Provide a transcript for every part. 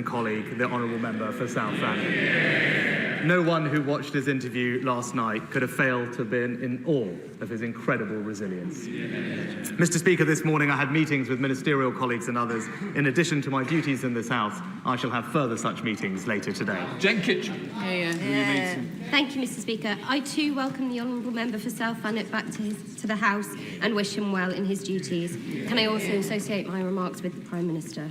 colleague, the honourable member for South Thanet. No one who watched his interview last night could have failed to have been in awe of his incredible resilience. Mr. Speaker, this morning I had meetings with ministerial colleagues and others. In addition to my duties in this House, I shall have further such meetings later today. Jenkins. Thank you, Mr. Speaker. I too welcome the honourable member for South Thanet back to the House and wish him well in his duties. Can I also associate my remarks with the Prime Minister?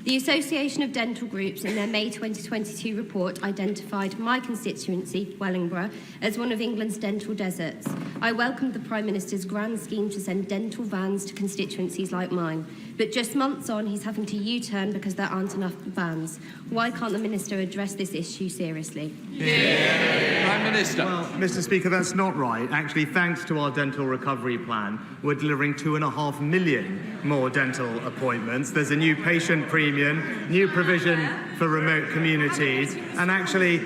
The Association of Dental Groups in their May 2022 report identified my constituency, Wellingborough, as one of England's dental deserts. I welcomed the Prime Minister's grand scheme to send dental vans to constituencies like mine. But just months on, he's having to U-turn because there aren't enough vans. Why can't the Minister address this issue seriously? Prime Minister. Well, Mr. Speaker, that's not right. Actually, thanks to our dental recovery plan, we're delivering 2.5 million more dental appointments. There's a new patient premium, new provision for remote communities, and actually,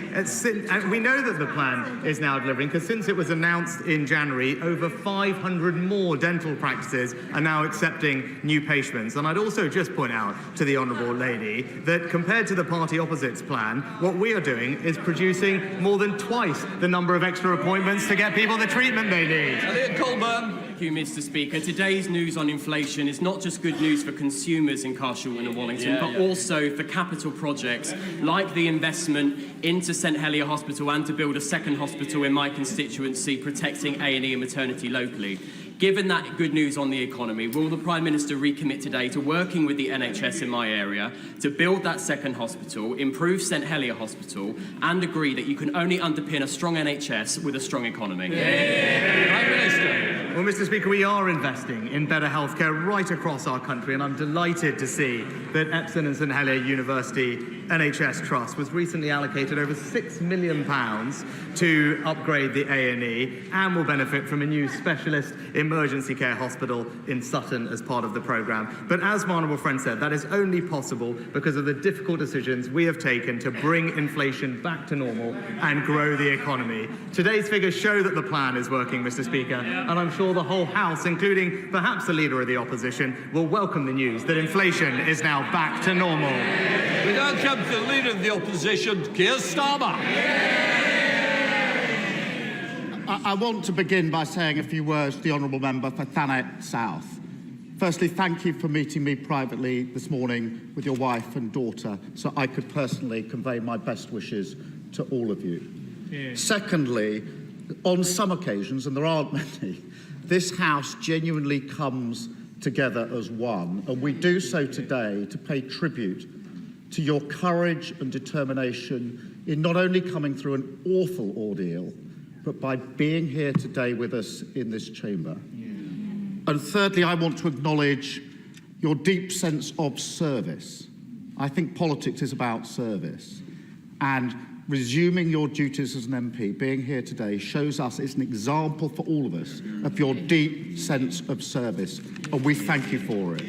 we know that the plan is now delivering because since it was announced in January, over 500 more dental practices are now accepting new patients. And I'd also just point out to the honourable lady that compared to the party opposite's plan, what we are doing is producing more than twice the number of extra appointments to get people the treatment they need. Elliot Colburn. Thank you, Mr. Speaker. Today's news on inflation is not just good news for consumers in Carshalton and Wallington, but also for capital projects like the investment into St Helier Hospital and to build a second hospital in my constituency, protecting A&E and maternity locally. Given that good news on the economy, will the Prime Minister recommit today to working with the NHS in my area to build that second hospital, improve St Helier Hospital, and agree that you can only underpin a strong NHS with a strong economy? Prime Minister. Well, Mr. Speaker, we are investing in better healthcare right across our country, and I'm delighted to see that Epsom and St Helier University NHS Trust was recently allocated over £6 million to upgrade the A&E and will benefit from a new specialist emergency care hospital in Sutton as part of the programme. But as my honourable friend said, that is only possible because of the difficult decisions we have taken to bring inflation back to normal and grow the economy. Today's figures show that the plan is working, Mr. Speaker, and I'm sure the whole House, including perhaps the Leader of the Opposition, will welcome the news that inflation is now back to normal. We now come to the Leader of the Opposition, Keir Starmer. I want to begin by saying a few words to the honourable member for Thanet South. Firstly, thank you for meeting me privately this morning with your wife and daughter so I could personally convey my best wishes to all of you. Secondly, on some occasions, and there aren't many, this House genuinely comes together as one, and we do so today to pay tribute to your courage and determination in not only coming through an awful ordeal, but by being here today with us in this chamber. And thirdly, I want to acknowledge your deep sense of service. I think politics is about service. And resuming your duties as an MP, being here today, shows us it's an example for all of us of your deep sense of service, and we thank you for it.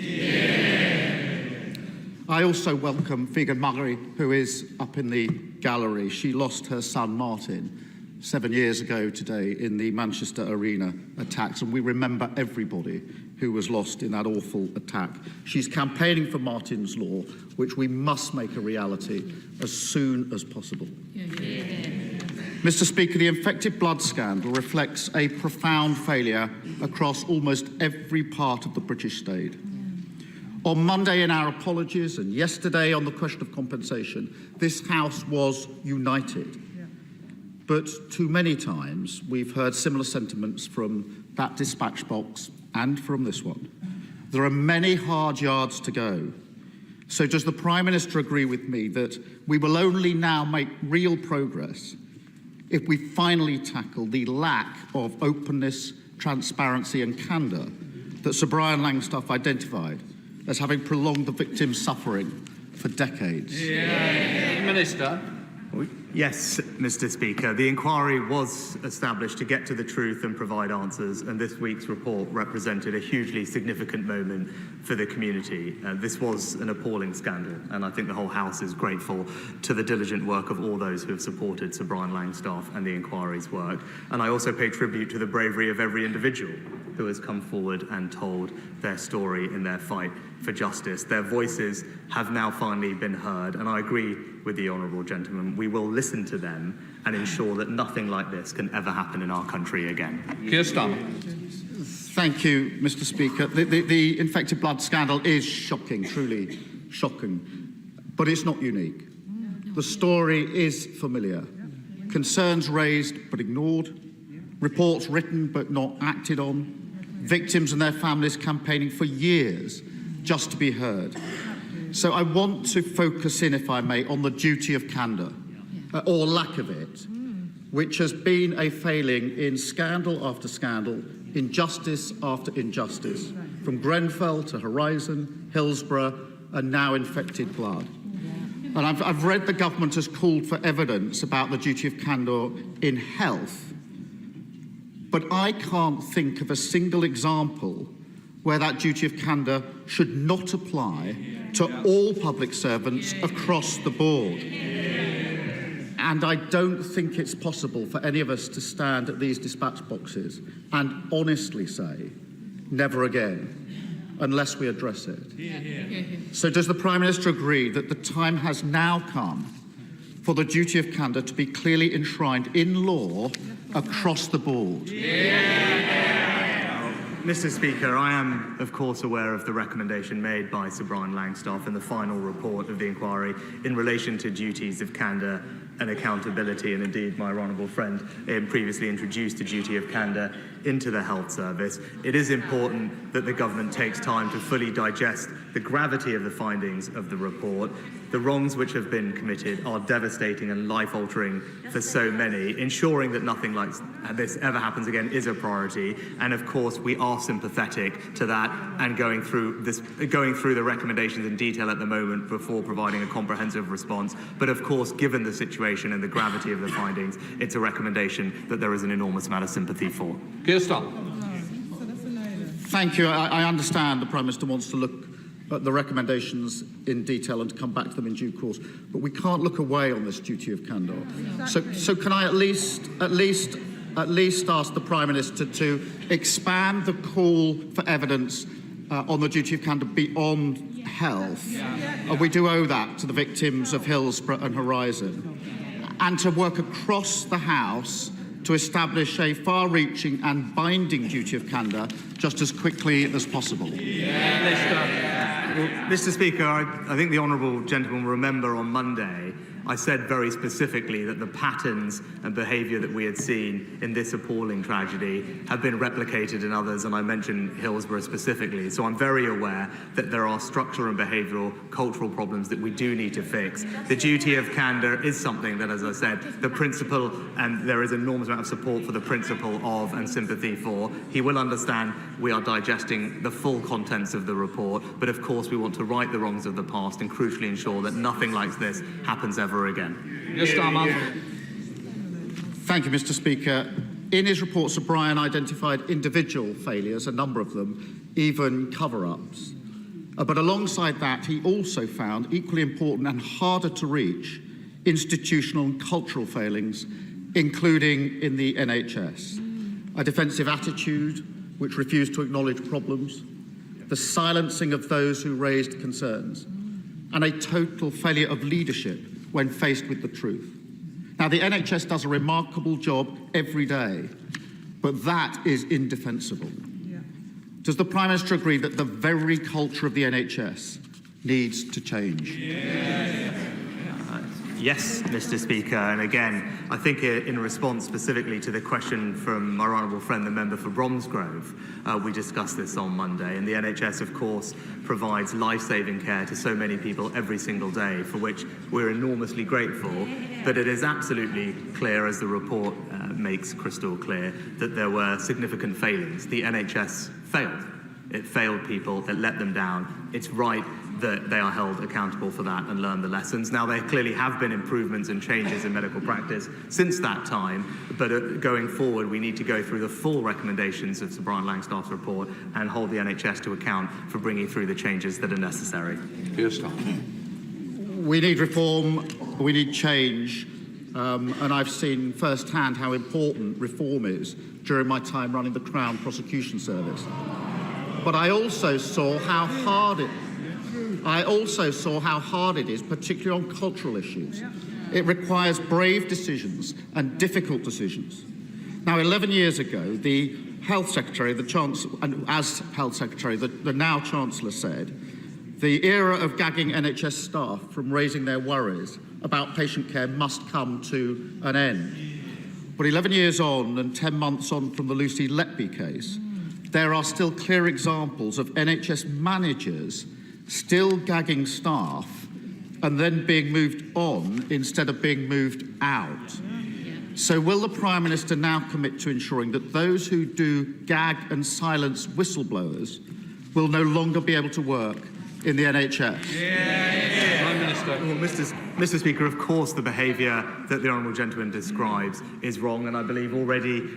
I also welcome Figen Murray, who is up in the gallery. She lost her son, Martin, 7 years ago today in the Manchester Arena attacks, and we remember everybody who was lost in that awful attack. She's campaigning for Martin's Law, which we must make a reality as soon as possible. Mr. Speaker, the infected blood scandal reflects a profound failure across almost every part of the British state. On Monday in our apologies and yesterday on the question of compensation, this House was united. But too many times we've heard similar sentiments from that dispatch box and from this one. There are many hard yards to go. So does the Prime Minister agree with me that we will only now make real progress if we finally tackle the lack of openness, transparency and candour that Sir Brian Langstaff identified as having prolonged the victim's suffering for decades? Minister. Yes, Mr. Speaker. The inquiry was established to get to the truth and provide answers, and this week's report represented a hugely significant moment for the community. This was an appalling scandal, and I think the whole House is grateful to the diligent work of all those who have supported Sir Brian Langstaff and the inquiry's work. And I also pay tribute to the bravery of every individual who has come forward and told their story in their fight for justice. Their voices have now finally been heard, and I agree with the honourable gentleman. We will listen to them and ensure that nothing like this can ever happen in our country again. Keir Starmer. Thank you, Mr. Speaker. The infected blood scandal is shocking, truly shocking, but it's not unique. The story is familiar. Concerns raised but ignored, reports written but not acted on, victims and their families campaigning for years just to be heard. So I want to focus in, if I may, on the duty of candor, or lack of it, which has been a failing in scandal after scandal, injustice after injustice, from Grenfell to Horizon, Hillsborough, and now infected blood. And I've read the government has called for evidence about the duty of candor in health, but I can't think of a single example where that duty of candor should not apply to all public servants across the board. And I don't think it's possible for any of us to stand at these dispatch boxes and honestly say, never again, unless we address it. So does the Prime Minister agree that the time has now come for the duty of candor to be clearly enshrined in law across the board? Mr. Speaker, I am, of course, aware of the recommendation made by Sir Brian Langstaff in the final report of the inquiry in relation to duties of candour and accountability, and indeed my honourable friend previously introduced the duty of candour into the health service. It is important that the government takes time to fully digest the gravity of the findings of the report. The wrongs which have been committed are devastating and life-altering for so many. Ensuring that nothing like this ever happens again is a priority, and of course we are sympathetic to that and going through the recommendations in detail at the moment before providing a comprehensive response. But of course, given the situation and the gravity of the findings, it's a recommendation that there is an enormous amount of sympathy for. Keir Starmer. Thank you. I understand the Prime Minister wants to look at the recommendations in detail and to come back to them in due course, but we can't look away on this duty of candour. So can I at least ask the Prime Minister to expand the call for evidence on the duty of candour beyond health? We do owe that to the victims of Hillsborough and Horizon, and to work across the House to establish a far-reaching and binding duty of candour just as quickly as possible. Mr. Speaker, I think the honourable gentleman will remember on Monday I said very specifically that the patterns and behaviour that we had seen in this appalling tragedy have been replicated in others, and I mentioned Hillsborough specifically. So I'm very aware that there are structural and behavioural cultural problems that we do need to fix. The duty of candour is something that, as I said, the principle, and there is an enormous amount of support for the principle of and sympathy for. He will understand we are digesting the full contents of the report, but of course we want to right the wrongs of the past and crucially ensure that nothing like this happens ever again. Keir Starmer. Thank you, Mr. Speaker. In his report, Sir Brian identified individual failures, a number of them, even cover-ups. But alongside that, he also found equally important and harder to reach institutional and cultural failings, including in the NHS. A defensive attitude which refused to acknowledge problems, the silencing of those who raised concerns, and a total failure of leadership when faced with the truth. Now, the NHS does a remarkable job every day, but that is indefensible. Does the Prime Minister agree that the very culture of the NHS needs to change? Yes, Mr. Speaker, and again, I think in response specifically to the question from my honourable friend, the member for Bromsgrove, we discussed this on Monday, and the NHS, of course, provides life-saving care to so many people every single day, for which we're enormously grateful, but it is absolutely clear, as the report makes crystal clear, that there were significant failings. The NHS failed. It failed people, it let them down. It's right that they are held accountable for that and learn the lessons. Now, there clearly have been improvements and changes in medical practice since that time, but going forward, we need to go through the full recommendations of Sir Brian Langstaff's report and hold the NHS to account for bringing through the changes that are necessary. Keir Starmer. We need reform, we need change, and I've seen firsthand how important reform is during my time running the Crown Prosecution Service. But I also saw how hard it is, particularly on cultural issues. It requires brave decisions and difficult decisions. Now, 11 years ago, the Health Secretary, and as Health Secretary, the now Chancellor said, the era of gagging NHS staff from raising their worries about patient care must come to an end. But 11 years on and 10 months on from the Lucy Letby case, there are still clear examples of NHS managers still gagging staff and then being moved on instead of being moved out. So will the Prime Minister now commit to ensuring that those who do gag and silence whistleblowers will no longer be able to work in the NHS? Prime Minister. Well, Mr. Speaker, of course the behaviour that the Honourable Gentleman describes is wrong and I believe already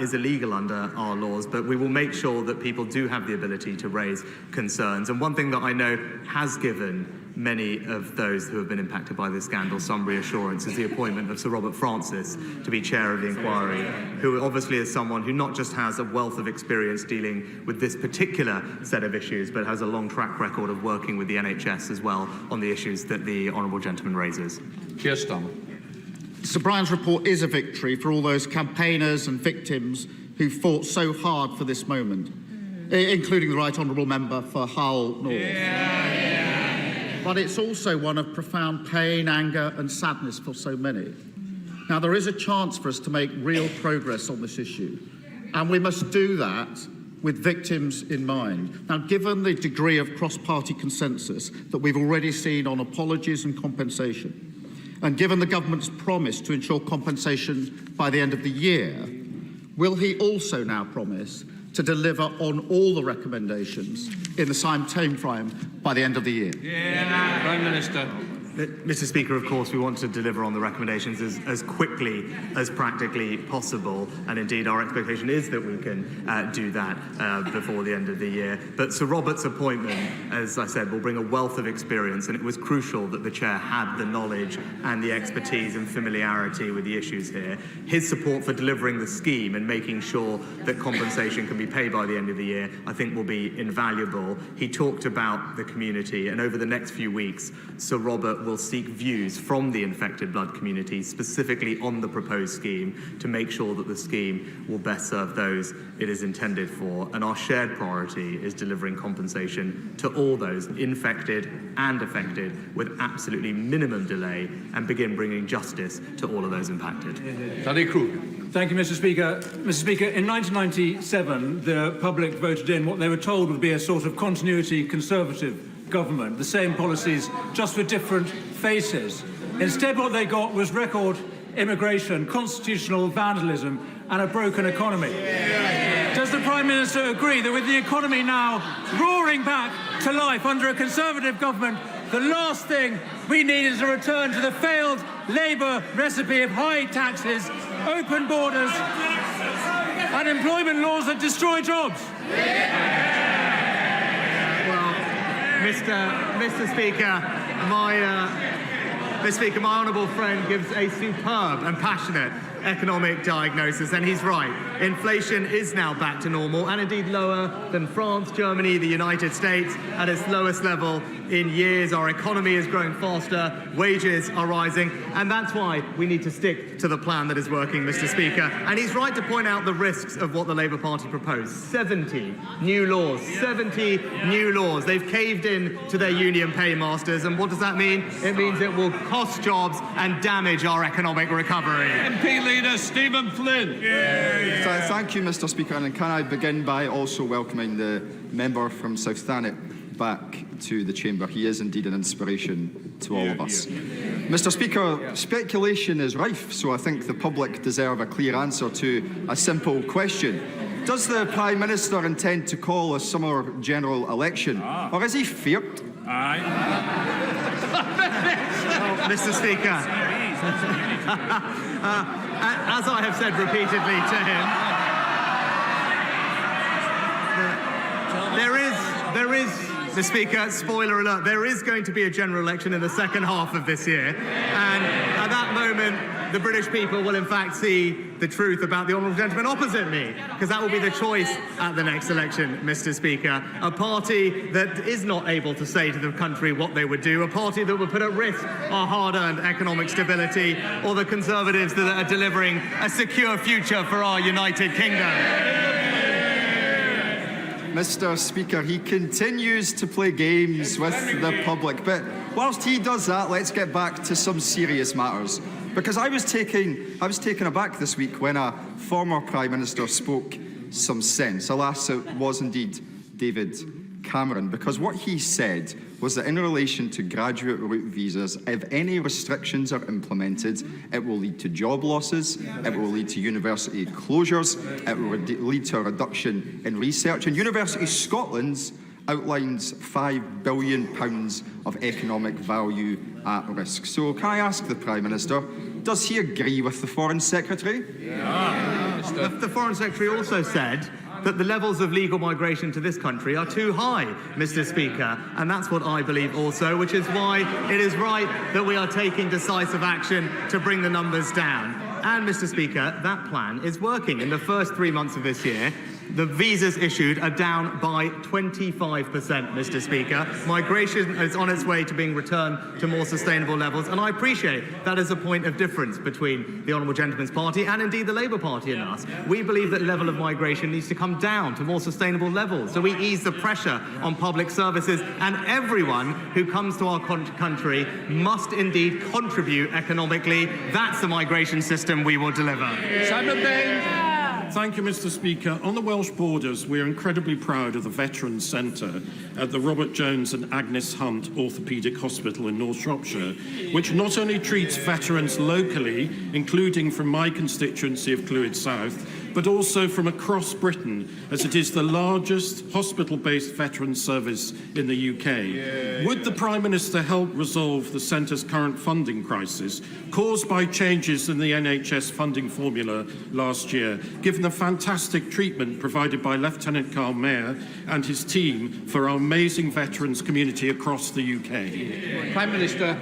is illegal under our laws, but we will make sure that people do have the ability to raise concerns. And one thing that I know has given many of those who have been impacted by this scandal some reassurance is the appointment of Sir Robert Francis to be chair of the inquiry, who obviously is someone who not just has a wealth of experience dealing with this particular set of issues, but has a long track record of working with the NHS as well on the issues that the Honourable Gentleman raises. Keir Starmer. Sir Brian's report is a victory for all those campaigners and victims who fought so hard for this moment, including the Right Honourable Member for Hull North. But it's also one of profound pain, anger and sadness for so many. Now, there is a chance for us to make real progress on this issue, and we must do that with victims in mind. Now, given the degree of cross-party consensus that we've already seen on apologies and compensation, and given the government's promise to ensure compensation by the end of the year, will he also now promise to deliver on all the recommendations in the same timeframe by the end of the year? Prime Minister. Mr. Speaker, of course, we want to deliver on the recommendations as quickly as practically possible, and indeed our expectation is that we can do that before the end of the year. But Sir Robert's appointment, as I said, will bring a wealth of experience, and it was crucial that the Chair had the knowledge and the expertise and familiarity with the issues here. His support for delivering the scheme and making sure that compensation can be paid by the end of the year, I think, will be invaluable. He talked about the community, and over the next few weeks, Sir Robert will seek views from the infected blood community, specifically on the proposed scheme, to make sure that the scheme will best serve those it is intended for. And our shared priority is delivering compensation to all those infected and affected with absolutely minimum delay, and begin bringing justice to all of those impacted. Danny Crew. Thank you, Mr. Speaker. Mr. Speaker, in 1997, the public voted in what they were told would be a sort of continuity Conservative government, the same policies, just with different faces. Instead, what they got was record immigration, constitutional vandalism, and a broken economy. Does the Prime Minister agree that with the economy now roaring back to life under a Conservative government, the last thing we need is a return to the failed Labour recipe of high taxes, open borders, and employment laws that destroy jobs? Mr. Speaker, my honourable friend gives a superb and passionate economic diagnosis, and he's right. Inflation is now back to normal, and indeed lower than France, Germany, the United States, at its lowest level in years. Our economy is growing faster, wages are rising, and that's why we need to stick to the plan that is working, Mr. Speaker. And he's right to point out the risks of what the Labour Party proposed. 70 new laws, 70 new laws. They've caved in to their union paymasters, and what does that mean? It means it will cost jobs and damage our economic recovery. MP Leader Stephen Flynn. Thank you, Mr. Speaker, and can I begin by also welcoming the member from South Thanet back to the chamber. He is indeed an inspiration to all of us. Mr. Speaker, speculation is rife, so I think the public deserve a clear answer to a simple question. Does the Prime Minister intend to call a summer general election, or is he feared? Oh, Mr. Speaker, as I have said repeatedly to him, Mr. Speaker, spoiler alert, there is going to be a general election in the second half of this year. And at that moment, the British people will in fact see the truth about the honourable gentleman opposite me, because that will be the choice at the next election, Mr. Speaker. A party that is not able to say to the country what they would do, a party that would put at risk our hard-earned economic stability, or the Conservatives that are delivering a secure future for our United Kingdom. Mr. Speaker, he continues to play games with the public. But whilst he does that, let's get back to some serious matters. Because I was taken aback this week when a former Prime Minister spoke some sense. Alas, it was indeed David Cameron, because what he said was that in relation to graduate route visas, if any restrictions are implemented, it will lead to job losses, it will lead to university closures, it will lead to a reduction in research. And University Scotland's outlines £5 billion of economic value at risk. So can I ask the Prime Minister, does he agree with the Foreign Secretary? The Foreign Secretary also said that the levels of legal migration to this country are too high, Mr. Speaker, and that's what I believe also, which is why it is right that we are taking decisive action to bring the numbers down. And, Mr. Speaker, that plan is working. In the first 3 months of this year, the visas issued are down by 25%, Mr. Speaker. Migration is on its way to being returned to more sustainable levels, and I appreciate that is a point of difference between the Honourable Gentleman's Party and indeed the Labour Party and us. We believe that level of migration needs to come down to more sustainable levels, so we ease the pressure on public services, and everyone who comes to our country must indeed contribute economically. That's the migration system we will deliver. Simon Bain. Thank you, Mr. Speaker. On the Welsh borders, we are incredibly proud of the Veterans Centre at the Robert Jones and Agnes Hunt Orthopaedic Hospital in North Shropshire, which not only treats veterans locally, including from my constituency of Clwyd South, but also from across Britain, as it is the largest hospital-based veterans service in the UK. Would the Prime Minister help resolve the Centre's current funding crisis caused by changes in the NHS funding formula last year, given the fantastic treatment provided by Lieutenant Carl Mayer and his team for our amazing veterans community across the UK? Prime Minister.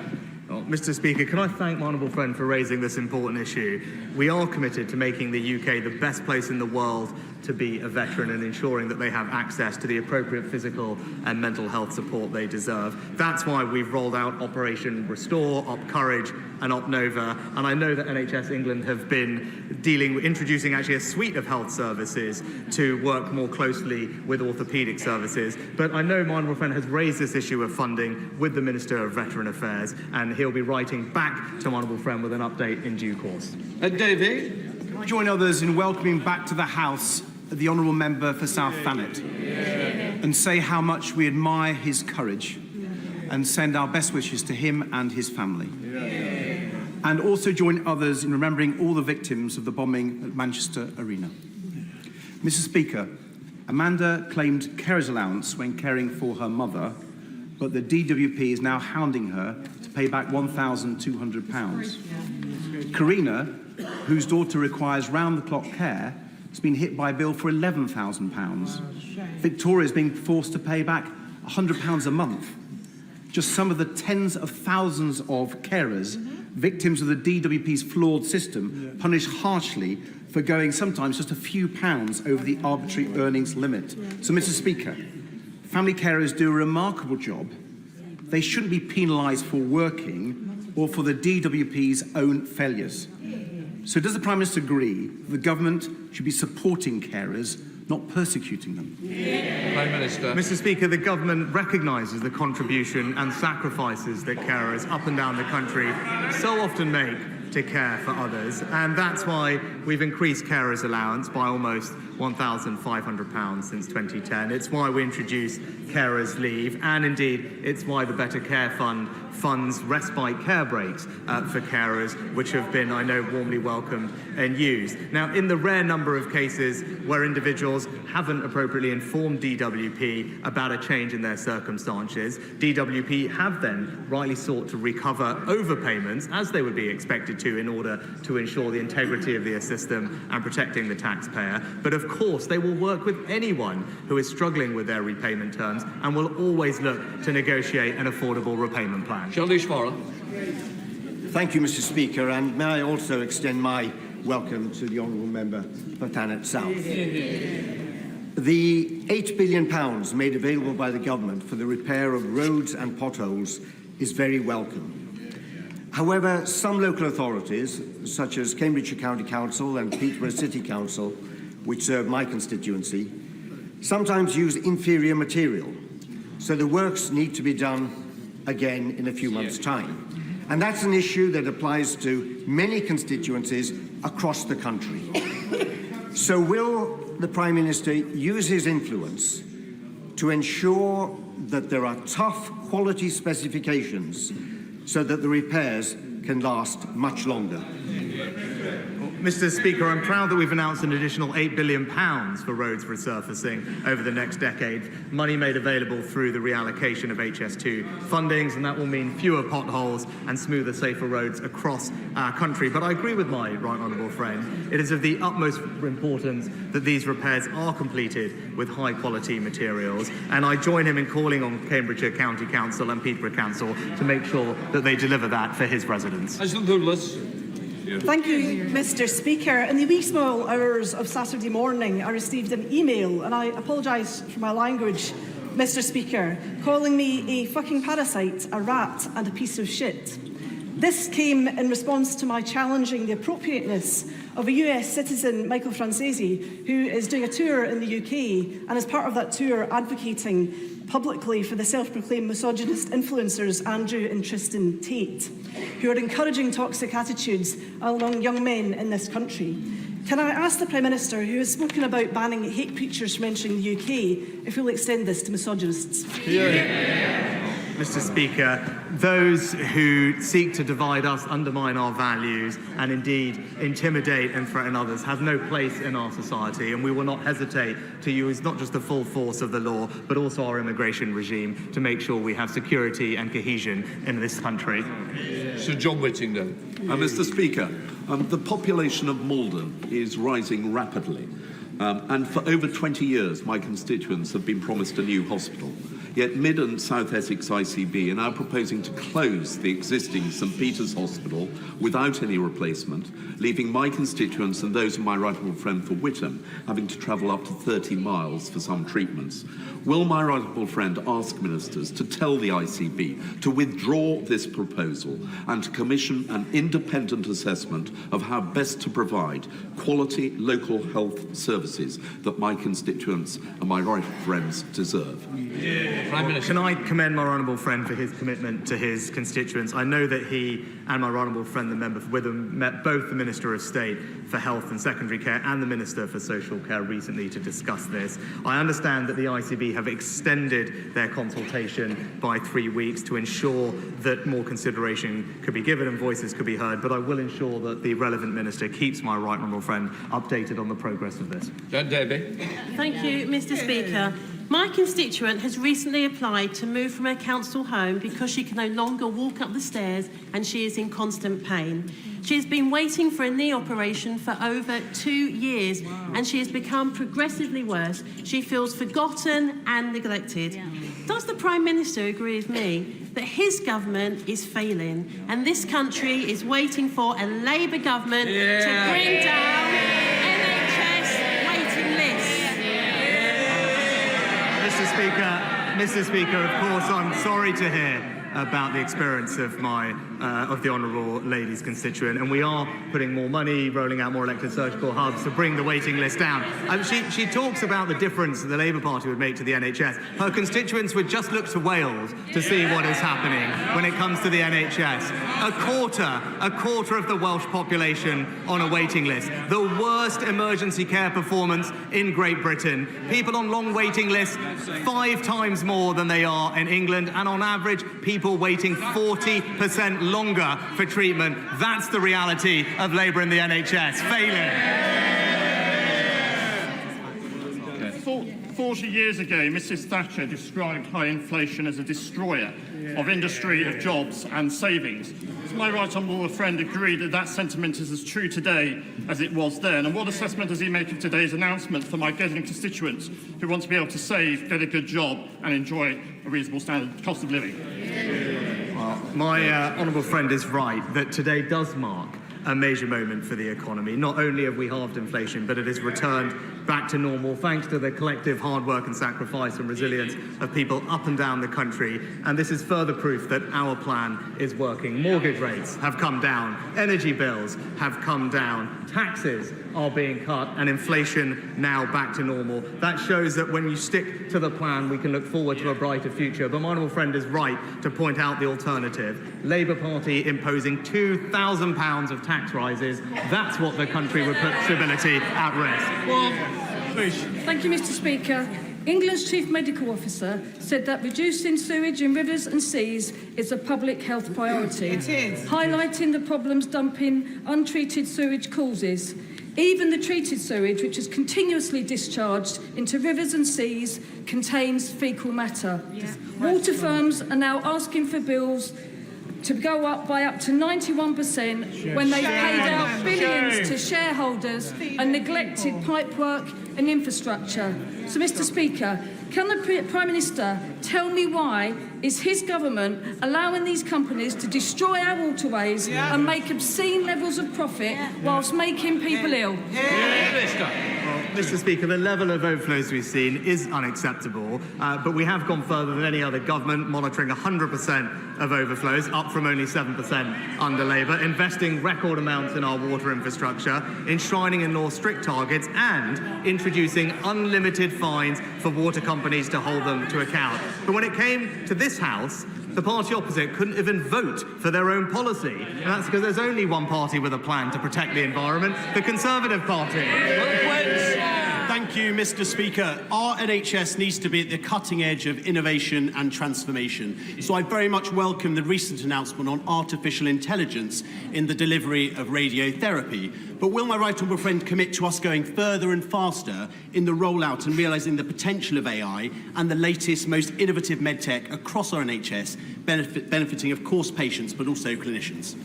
Well, Mr. Speaker, can I thank my honourable friend for raising this important issue? We are committed to making the UK the best place in the world to be a veteran and ensuring that they have access to the appropriate physical and mental health support they deserve. That's why we've rolled out Operation Restore, Op Courage and Op Nova, and I know that NHS England have been introducing actually a suite of health services to work more closely with orthopaedic services. But I know my honourable friend has raised this issue of funding with the Minister of Veteran Affairs, and he'll be writing back to my honourable friend with an update in due course. David. Can I join others in welcoming back to the House the Honourable Member for South Thanet and say how much we admire his courage and send our best wishes to him and his family. And also join others in remembering all the victims of the bombing at Manchester Arena. Mr. Speaker, Amanda claimed carer's allowance when caring for her mother, but the DWP is now hounding her to pay back £1,200. Karina, whose daughter requires round-the-clock care, has been hit by a bill for £11,000. Victoria is being forced to pay back £100 a month. Just some of the tens of thousands of carers, victims of the DWP's flawed system, punished harshly for going sometimes just a few pounds over the arbitrary earnings limit. So, Mr. Speaker, family carers do a remarkable job. They shouldn't be penalised for working or for the DWP's own failures. So does the Prime Minister agree that the government should be supporting carers, not persecuting them? Prime Minister. Mr. Speaker, the government recognises the contribution and sacrifices that carers up and down the country so often make to care for others, and that's why we've increased carers' allowance by almost £1,500 since 2010. It's why we introduced carers' leave, and indeed it's why the Better Care Fund funds respite care breaks for carers, which have been, I know, warmly welcomed and used. Now, in the rare number of cases where individuals haven't appropriately informed DWP about a change in their circumstances, DWP have then rightly sought to recover overpayments, as they would be expected to, in order to ensure the integrity of the system and protecting the taxpayer. But of course, they will work with anyone who is struggling with their repayment terms and will always look to negotiate an affordable repayment plan. Thank you, Mr. Speaker, and may I also extend my welcome to the Honourable Member for Thanet South. The £8 billion made available by the government for the repair of roads and potholes is very welcome. However, some local authorities, such as Cambridgeshire County Council and Peterborough City Council, which serve my constituency, sometimes use inferior material, so the works need to be done again in a few months' time. And that's an issue that applies to many constituencies across the country. So will the Prime Minister use his influence to ensure that there are tough quality specifications so that the repairs can last much longer? Mr. Speaker, I'm proud that we've announced an additional £8 billion for roads resurfacing over the next decade, money made available through the reallocation of HS2 fundings, and that will mean fewer potholes and smoother, safer roads across our country. But I agree with my right honourable friend. It is of the utmost importance that these repairs are completed with high-quality materials, and I join him in calling on Cambridgeshire County Council and Peterborough Council to make sure that they deliver that for his residents. Thank you, Mr. Speaker. In the wee small hours of Saturday morning, I received an email, and I apologise for my language, Mr. Speaker, calling me a fucking parasite, a rat, and a piece of shit. This came in response to my challenging the appropriateness of a US citizen, Michael Francesi, who is doing a tour in the UK, and as part of that tour advocating publicly for the self-proclaimed misogynist influencers Andrew and Tristan Tate, who are encouraging toxic attitudes among young men in this country. Can I ask the Prime Minister, who has spoken about banning hate preachers from entering the UK, if he'll extend this to misogynists? Mr. Speaker, those who seek to divide us, undermine our values, and indeed intimidate and threaten others have no place in our society, and we will not hesitate to use not just the full force of the law, but also our immigration regime to make sure we have security and cohesion in this country. Sir John Whittington. Mr. Speaker, the population of Malden is rising rapidly. And for over 20 years, my constituents have been promised a new hospital. Yet Mid and South Essex ICB are now proposing to close the existing St Peter's Hospital without any replacement, leaving my constituents and those of my right honourable friend for Whittam having to travel up to 30 miles for some treatments. Will my right honourable friend ask ministers to tell the ICB to withdraw this proposal and to commission an independent assessment of how best to provide quality local health services that my constituents and my right friends deserve? Prime Minister. Can I commend my honourable friend for his commitment to his constituents? I know that he and my honourable friend, the member for Witham, met both the Minister of State for Health and Secondary Care and the Minister for Social Care recently to discuss this. I understand that the ICB have extended their consultation by 3 weeks to ensure that more consideration could be given and voices could be heard, but I will ensure that the relevant minister keeps my right honourable friend updated on the progress of this. John Davey. Thank you, Mr. Speaker. My constituent has recently applied to move from her council home because she can no longer walk up the stairs and she is in constant pain. She has been waiting for a knee operation for over 2 years and she has become progressively worse. She feels forgotten and neglected. Does the Prime Minister agree with me that his government is failing and this country is waiting for a Labour government to bring down NHS waiting lists? Mr. Speaker, of course, I'm sorry to hear about the experience of the honourable lady's constituent, and we are putting more money, rolling out more elective surgical hubs to bring the waiting list down. She talks about the difference that the Labour Party would make to the NHS. Her constituents would just look to Wales to see what is happening when it comes to the NHS. A quarter of the Welsh population on a waiting list. The worst emergency care performance in Great Britain. People on long waiting lists 5 times more than they are in England, and on average, people people waiting 40% longer for treatment. That's the reality of Labour in the NHS, failing. 40 years ago, Mrs Thatcher described high inflation as a destroyer of industry, of jobs and savings. Does my right honourable friend agree that that sentiment is as true today as it was then? And what assessment does he make of today's announcement for my Gedling constituents who want to be able to save, get a good job and enjoy a reasonable standard cost of living? Well, my honourable friend is right that today does mark a major moment for the economy. Not only have we halved inflation, but it has returned back to normal thanks to the collective hard work and sacrifice and resilience of people up and down the country. And this is further proof that our plan is working. Mortgage rates have come down, energy bills have come down, taxes are being cut, and inflation now back to normal. That shows that when you stick to the plan, we can look forward to a brighter future. But my honourable friend is right to point out the alternative. Labour Party imposing £2,000 of tax rises. That's what the country would put stability at risk. Well, Thank you, Mr. Speaker. England's Chief Medical Officer said that reducing sewage in rivers and seas is a public health priority, highlighting the problems dumping untreated sewage causes. Even the treated sewage, which is continuously discharged into rivers and seas, contains faecal matter. Water firms are now asking for bills to go up by up to 91% when they've paid out billions to shareholders and neglected pipework and infrastructure. So, Mr. Speaker, can the Prime Minister tell me why is his government allowing these companies to destroy our waterways and make obscene levels of profit whilst making people ill? Mr. Speaker, the level of overflows we've seen is unacceptable, but we have gone further than any other government, monitoring 100% of overflows, up from only 7% under Labour, investing record amounts in our water infrastructure, enshrining in law strict targets, and introducing unlimited fines for water companies to hold them to account. But when it came to this House, the party opposite couldn't even vote for their own policy. And that's because there's only one party with a plan to protect the environment, the Conservative Party. Thank you, Mr. Speaker. Our NHS needs to be at the cutting edge of innovation and transformation. So I very much welcome the recent announcement on artificial intelligence in the delivery of radiotherapy. But will my right honourable friend commit to us going further and faster in the rollout and realising the potential of AI and the latest, most innovative medtech across our NHS, benefiting, of course, patients, but also clinicians?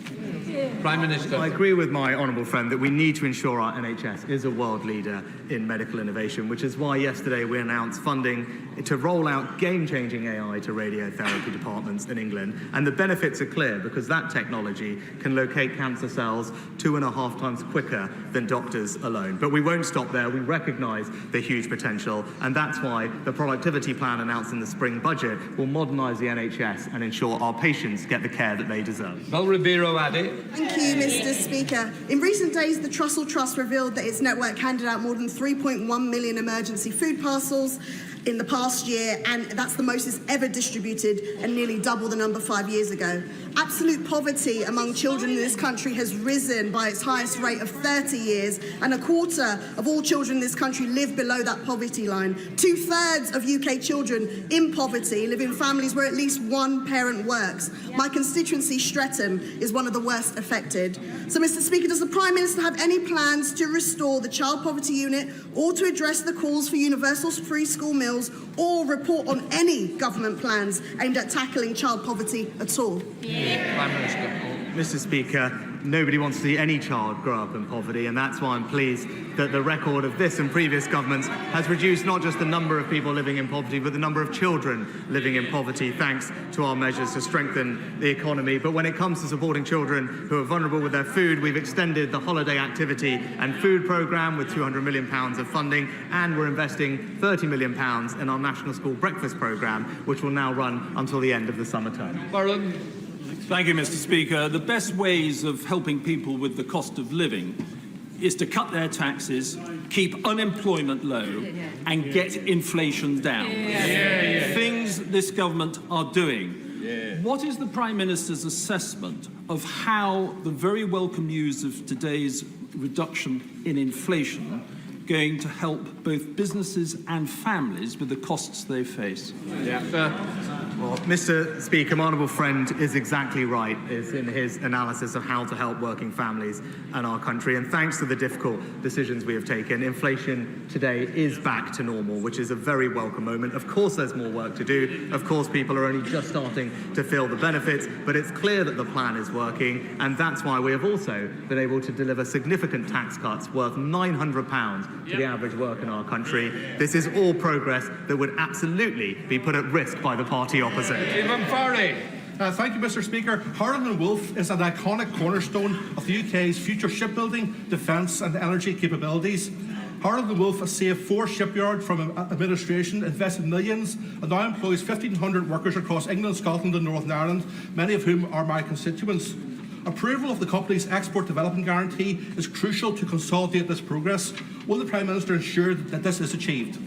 Prime Minister. I agree with my honourable friend that we need to ensure our NHS is a world leader in medical innovation, which is why yesterday we announced funding to roll out game-changing AI to radiotherapy departments in England. And the benefits are clear because that technology can locate cancer cells 2.5 times quicker than doctors alone. But we won't stop there. We recognise the huge potential, and that's why the productivity plan announced in the spring budget will modernise the NHS and ensure our patients get the care that they deserve. Well, Ribeiro Addy. Thank you, Mr. Speaker. In recent days, the Trussell Trust revealed that its network handed out more than 3.1 million emergency food parcels in the past year, and that's the most it's ever distributed and nearly double the number 5 years ago. Absolute poverty among children in this country has risen by its highest rate of 30 years, and a quarter of all children in this country live below that poverty line. 2/3 of UK children in poverty live in families where at least one parent works. My constituency, Streatham, is one of the worst affected. So, Mr. Speaker, does the Prime Minister have any plans to restore the Child Poverty Unit or to address the calls for universal free school meals or report on any government plans aimed at tackling child poverty at all? Prime Minister. Mr. Speaker, nobody wants to see any child grow up in poverty, and that's why I'm pleased that the record of this and previous governments has reduced not just the number of people living in poverty, but the number of children living in poverty, thanks to our measures to strengthen the economy. But when it comes to supporting children who are vulnerable with their food, we've extended the Holiday Activity and Food Programme with £200 million of funding, and we're investing £30 million in our National School Breakfast Programme, which will now run until the end of the summer term. Thank you, Mr. Speaker. The best ways of helping people with the cost of living is to cut their taxes, keep unemployment low, and get inflation down. Things this government are doing. What is the Prime Minister's assessment of how the very welcome news of today's reduction in inflation going to help both businesses and families with the costs they face? Well, Mr. Speaker, my honourable friend is exactly right in his analysis of how to help working families and our country. And thanks to the difficult decisions we have taken, inflation today is back to normal, which is a very welcome moment. Of course, there's more work to do. Of course, people are only just starting to feel the benefits, but it's clear that the plan is working. And that's why we have also been able to deliver significant tax cuts worth £900 to the average worker in our country. This is all progress that would absolutely be put at risk by the party opposite. Thank you, Mr. Speaker. Harland and Wolff is an iconic cornerstone of the UK's future shipbuilding, defence and energy capabilities. Harland and Wolff has saved 4 shipyards from administration, invested millions, and now employs 1,500 workers across England, Scotland and Northern Ireland, many of whom are my constituents. Approval of the company's export development guarantee is crucial to consolidate this progress. Will the Prime Minister ensure that this is achieved?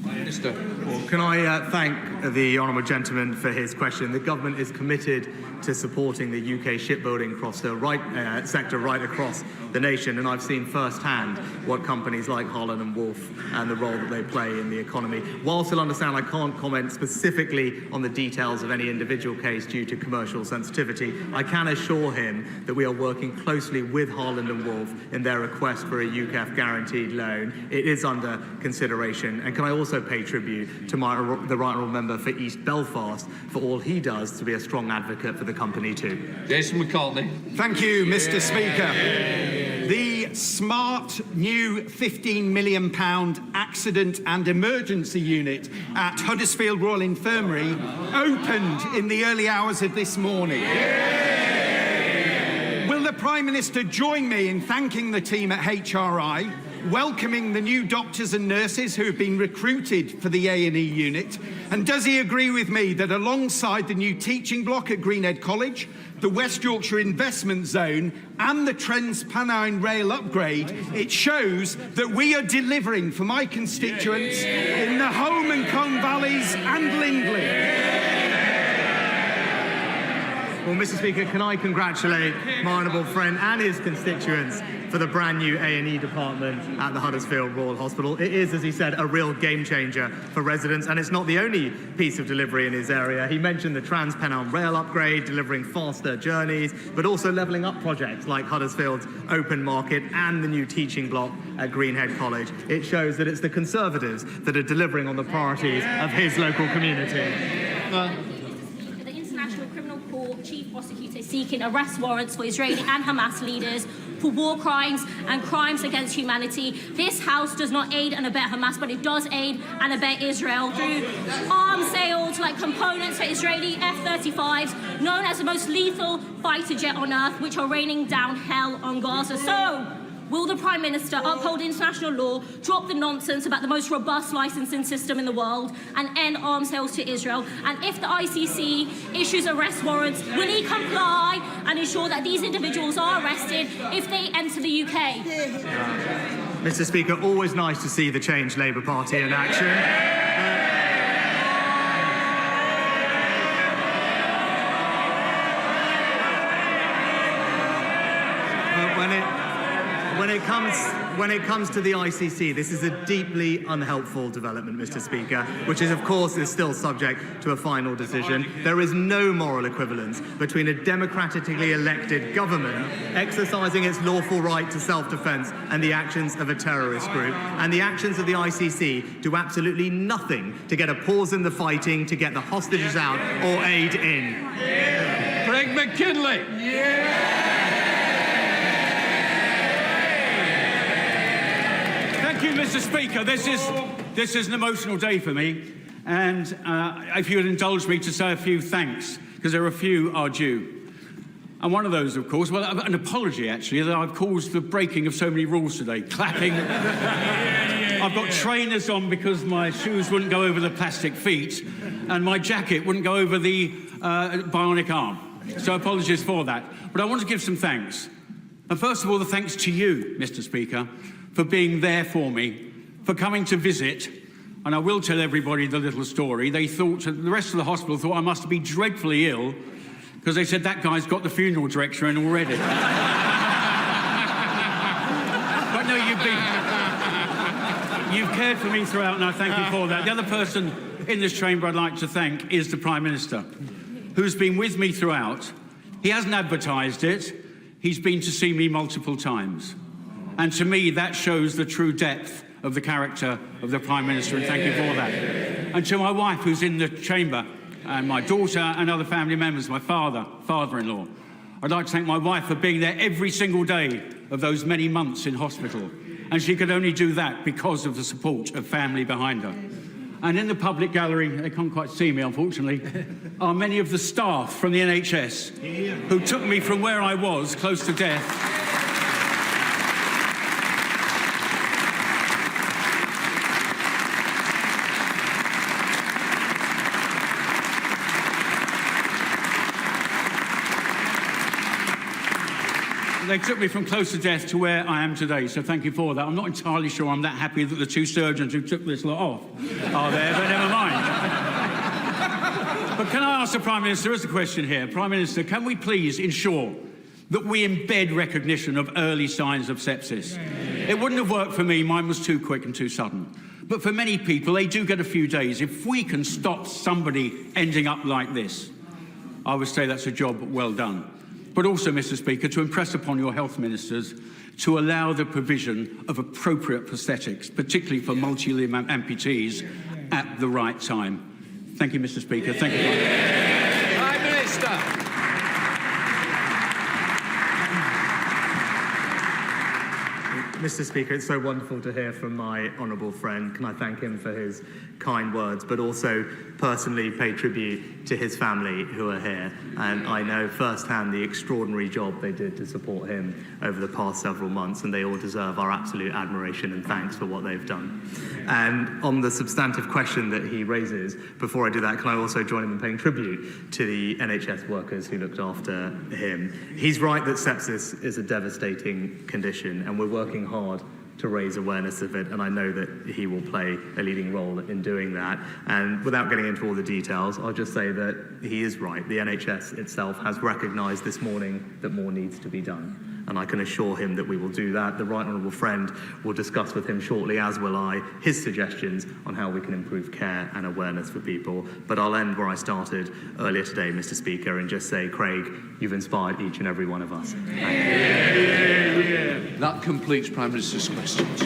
Well, can I thank the honourable gentleman for his question. The government is committed to supporting the UK shipbuilding sector right across the nation, and I've seen firsthand what companies like Harland and Wolff and the role that they play in the economy. Whilst you'll understand I can't comment specifically on the details of any individual case due to commercial sensitivity, I can assure him that we are working closely with Harland and Wolff in their request for a UKEF guaranteed loan. It is under consideration. And can I also pay tribute to the right honourable member for East Belfast for all he does to be a strong advocate for the company too. Jason McCartney. Thank you, Mr. Speaker. The smart new £15 million accident and emergency unit at Huddersfield Royal Infirmary opened in the early hours of this morning. Will the Prime Minister join me in thanking the team at HRI, welcoming the new doctors and nurses who have been recruited for the A&E unit? And does he agree with me that alongside the new teaching block at Greenhead College, the West Yorkshire Investment Zone and the Trans-Pennine Rail upgrade, it shows that we are delivering for my constituents in the Home and Combe Valleys and Lindley? Well, Mr. Speaker, can I congratulate my honourable friend and his constituents for the brand new A&E department at the Huddersfield Royal Hospital. It is, as he said, a real game changer for residents, and it's not the only piece of delivery in his area. He mentioned the Trans-Pennine Rail upgrade, delivering faster journeys, but also levelling up projects like Huddersfield's Open Market and the new teaching block at Greenhead College. It shows that it's the Conservatives that are delivering on the priorities of his local community. Chief prosecutor seeking arrest warrants for Israeli and Hamas leaders for war crimes and crimes against humanity. This House does not aid and abet Hamas, but it does aid and abet Israel through arms sales like components for Israeli F-35s, known as the most lethal fighter jet on earth, which are raining down hell on Gaza. So, will the Prime Minister uphold international law, drop the nonsense about the most robust licensing system in the world, and end arms sales to Israel? And if the ICC issues arrest warrants, will he comply and ensure that these individuals are arrested if they enter the UK? Mr. Speaker, always nice to see the Change Labour Party in action. When it comes to the ICC, this is a deeply unhelpful development, Mr. Speaker, which is, of course, is still subject to a final decision. There is no moral equivalence between a democratically elected government exercising its lawful right to self-defence and the actions of a terrorist group. And the actions of the ICC do absolutely nothing to get a pause in the fighting, to get the hostages out, or aid in. Craig McKinley. Thank you, Mr. Speaker. This is an emotional day for me, and if you would indulge me to say a few thanks, because there are a few are due. And one of those, of course, well, an apology, actually, that I've caused the breaking of so many rules today. Clapping. I've got trainers on because my shoes wouldn't go over the plastic feet, and my jacket wouldn't go over the bionic arm. So apologies for that. But I want to give some thanks. And first of all, the thanks to you, Mr. Speaker, for being there for me, for coming to visit. And I will tell everybody the little story. They thought, the rest of the hospital thought I must be dreadfully ill, because they said that guy's got the funeral director in already. But no, you've cared for me throughout, and I thank you for that. The other person in this chamber I'd like to thank is the Prime Minister, who's been with me throughout. He hasn't advertised it. He's been to see me multiple times. And to me, that shows the true depth of the character of the Prime Minister, and thank you for that. And to my wife, who's in the chamber, and my daughter and other family members, my father-in-law, I'd like to thank my wife for being there every single day of those many months in hospital. And she could only do that because of the support of family behind her. And in the public gallery, they can't quite see me, unfortunately, are many of the staff from the NHS who took me from where I was, close to death, they took me from close to death to where I am today, so thank you for that. I'm not entirely sure I'm that happy that the two surgeons who took this lot off are there, but never mind. But can I ask the Prime Minister, there is a question here. Prime Minister, can we please ensure that we embed recognition of early signs of sepsis? It wouldn't have worked for me, mine was too quick and too sudden. But for many people, they do get a few days. If we can stop somebody ending up like this, I would say that's a job well done. But also, Mr. Speaker, to impress upon your health ministers to allow the provision of appropriate prosthetics, particularly for multi-limb amputees, at the right time. Thank you, Mr. Speaker. Thank you. Prime Minister. Mr. Speaker, it's so wonderful to hear from my honourable friend. Can I thank him for his kind words, but also personally pay tribute to his family who are here. And I know firsthand the extraordinary job they did to support him over the past several months, and they all deserve our absolute admiration and thanks for what they've done. And on the substantive question that he raises, before I do that, can I also join him in paying tribute to the NHS workers who looked after him? He's right that sepsis is a devastating condition, and we're working hard to raise awareness of it, and I know that he will play a leading role in doing that. And without getting into all the details, I'll just say that he is right. The NHS itself has recognised this morning that more needs to be done, and I can assure him that we will do that. The Right Honourable Friend will discuss with him shortly, as will I, his suggestions on how we can improve care and awareness for people. But I'll end where I started earlier today, Mr. Speaker, and just say, Craig, you've inspired each and every one of us. Thank you. That completes Prime Minister's questions.